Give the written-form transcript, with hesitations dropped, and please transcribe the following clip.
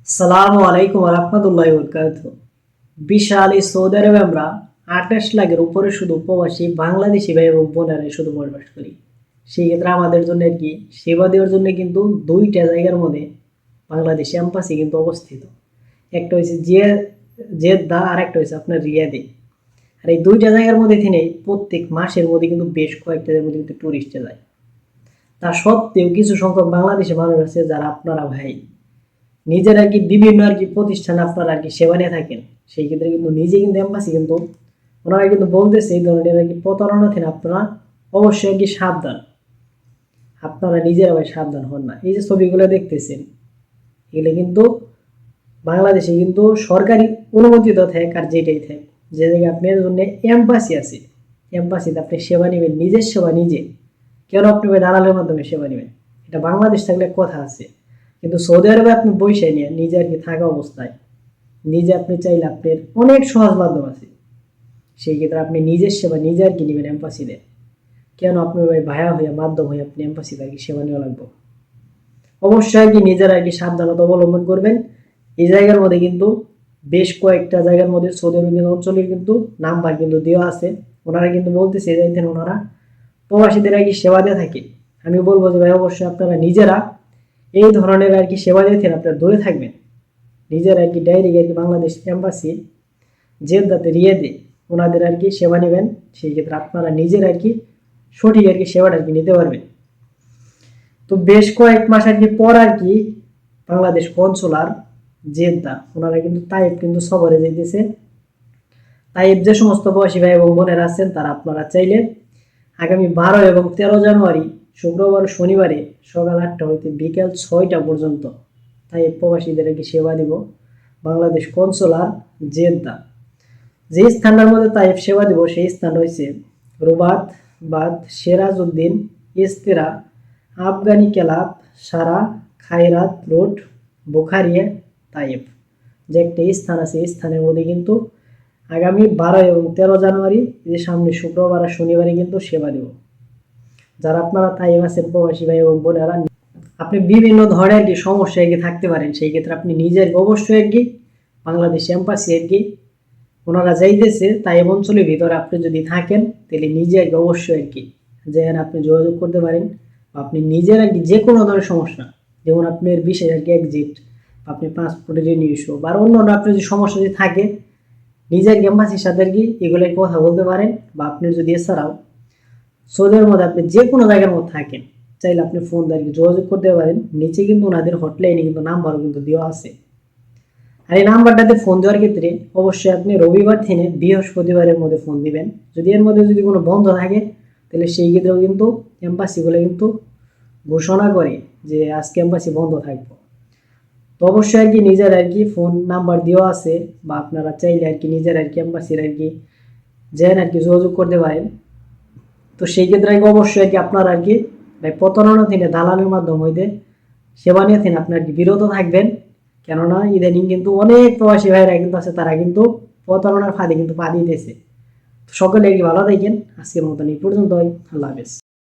সালামু আলাইকুম রহমতুল্লাহি বরকাতুহু। বিশাল এই সৌদি আরবে আমরা 28 লাখের উপরে শুধু প্রবাসী বাংলাদেশি ভাই এবং বোনেরা শুধু বসবাস করি। সেই ক্ষেত্রে আমাদের জন্য আর কি সেবা দেওয়ার জন্য কিন্তু দুইটা জায়গার মধ্যে বাংলাদেশ এম্বাসি কিন্তু অবস্থিত। একটা হচ্ছে জেদ্দা আর একটা হচ্ছে আপনার রিয়াদে। আর এই দুইটা জায়গার মধ্যে থেকে প্রত্যেক মাসের মধ্যে কিন্তু বেশ কয়েকটা জায়গার মধ্যে কিন্তু টুরিস্টে যায়। তা সত্ত্বেও কিছু সংখ্যক বাংলাদেশি মানুষ আছে যারা আপনারা ভাই নিজের আর কি বিভিন্ন আর কি প্রতিষ্ঠানে আপনারা আর কি সেবা নিয়ে থাকেন। সেই ক্ষেত্রে কিন্তু নিজে কিন্তু এম্বাসি কিন্তু ওনারা কিন্তু বলতেছে এই ধরনের আর কি প্রতারণা থেকে আপনারা অবশ্যই আর কি সাবধান। আপনারা নিজেরা ভাই সাবধান হন না। এই যে ছবিগুলো দেখতেছেন এগুলো কিন্তু বাংলাদেশে কিন্তু সরকারি অনুমোদিত থাকে আর যেটাই থাকে যে জায়গায় আপনার জন্য এম্বাসি আছে, এম্বাসিতে আপনি সেবা নেবেন, নিজের সেবা নিজে। কেন আপনি ভাই দালালের মাধ্যমে সেবা নেবেন? এটা বাংলাদেশ থাকলে কথা আছে, কিন্তু সৌদি আরবে আপনি বসে নিয়ে নিজে আর কি থাকা অবস্থায় নিজে আপনি চাইলে আপনার অনেক সহজ মাধ্যম আছে। সেই ক্ষেত্রে আপনি নিজের সেবা নিজে আর কি নেবেন এম্বাসিতে। কেন আপনি ভাই ভায়া হয়ে মাধ্যম হয়ে আপনি এম্বাসিতে আর কি সেবা নেওয়া লাগবে? অবশ্যই আর কি নিজের আর কি সাবধানতা অবলম্বন করবেন। এই জায়গার মধ্যে কিন্তু বেশ কয়েকটা জায়গার মধ্যে সৌদি আরবের অঞ্চলের কিন্তু নাম্বার কিন্তু দেওয়া আছে। ওনারা কিন্তু বলতেছে যাইতেন ওনারা প্রবাসীদের আর কি সেবা দিয়ে থাকে। আমি বলবো যে ভাই অবশ্যই আপনারা নিজেরা এই ধরনের আর কি সেবা দিয়ে আপনারা দূরে থাকবেন। নিজের আর কি ডাইরেক্ট আর কি বাংলাদেশ এম্বাসি জেদ্দাতে রিয়াদে ওনাদের আর কি সেবা নেবেন। সেই ক্ষেত্রে আপনারা নিজের আর কি সঠিক আর কি সেবাটা আর কি নিতে পারবেন। তো বেশ কয়েক মাস আর কি পর আর কি বাংলাদেশ কনসুলার জেদ্দা ওনারা কিন্তু তাইফ কিন্তু সফরে যেতেছে। তাইফ যে সমস্ত প্রবাসী ভাই এবং বোনেরা আছেন তারা আপনারা চাইলে আগামী 12 এবং 13 জানুয়ারি শুক্রবার শনিবারে সকাল 8টা হইতে বিকেল 6টা পর্যন্ত তাইফ প্রবাসীদের আর কি সেবা দিব বাংলাদেশ কনসুলার জেদ্দা। যে স্থানটার মধ্যে তাইফ সেবা দিব সেই স্থান হয়েছে রুবাত বাদ সিরাজউদ্দিন ইস্তেরা আফগানি ক্লাব সারা খায়রাত রোড বুখারিয়া তাইফ। যে একটা স্থান আছে এই স্থানের মধ্যে কিন্তু আগামী 12 এবং 13 জানুয়ারি যে সামনে শুক্রবার আর শনিবারে কিন্তু সেবা দেব। যারা আপনারা তাইফ আছেন প্রবাসী ভাই এবং বোনেরা, আপনি বিভিন্ন ধরনের আর কি সমস্যা আর কি থাকতে পারেন। সেই ক্ষেত্রে আপনি নিজের অবশ্যই আর কি বাংলাদেশ এম্বাসি আর কি ওনারা যাইতেছে তাই অঞ্চলের ভিতরে আপনি যদি থাকেন তাহলে নিজে আর কি অবশ্যই আর কি যেন আপনি যোগাযোগ করতে পারেন। আপনি নিজের আর কি যে কোনো ধরনের সমস্যা, যেমন আপনার বিশেষ আর কি এক্সিট, আপনি পাসপোর্টের রিনিউশন বা অন্য অন্য আপনার যদি সমস্যা যদি থাকে নিজের এম্বাসির সাথে আর কি এগুলোর কথা বলতে পারেন। বা আপনি যদি এছাড়াও সৌদির মধ্যে আপনি যে কোনো জায়গার মধ্যে থাকেন চাইলে আপনি ফোন দিয়ে আর কি যোগাযোগ করতে পারেন। নিচে কিন্তু ওনাদের হটলাইনে কিন্তু নাম্বারও কিন্তু দেওয়া আছে। আর এই নাম্বারটাতে ফোন দেওয়ার ক্ষেত্রে অবশ্যই আপনি রবিবার থেকে বৃহস্পতিবারের মধ্যে ফোন দিবেন। যদি এর মধ্যে যদি কোনো বন্ধ থাকে তাহলে সেই ক্ষেত্রেও কিন্তু এম্বাসিগুলো কিন্তু ঘোষণা করে যে আজকে এম্বাসি বন্ধ থাকবে। তো অবশ্যই আর কি নিজের আর কি ফোন নাম্বার দেওয়া আছে, বা আপনারা চাইলে আর কি নিজের আর কি এম্বাসির আর কি যেন আর কি যোগাযোগ করতে পারেন। তো সেই ক্ষেত্রে আর কি অবশ্যই আর কি আপনারা আর কি প্রতারণা থেকে দালালের মাধ্যম হইতে সেবা নিয়ে আপনি আর কি বিরত থাকবেন। কেননা ইদানিং কিন্তু অনেক প্রবাসী ভাইরা কিন্তু আছে তারা কিন্তু প্রতারণার ফাঁদে কিন্তু পা দিতেছে। সকলে আর কি ভালো থাকেন। আজকের মতন এই পর্যন্তই। আল্লাহ হাফেজ।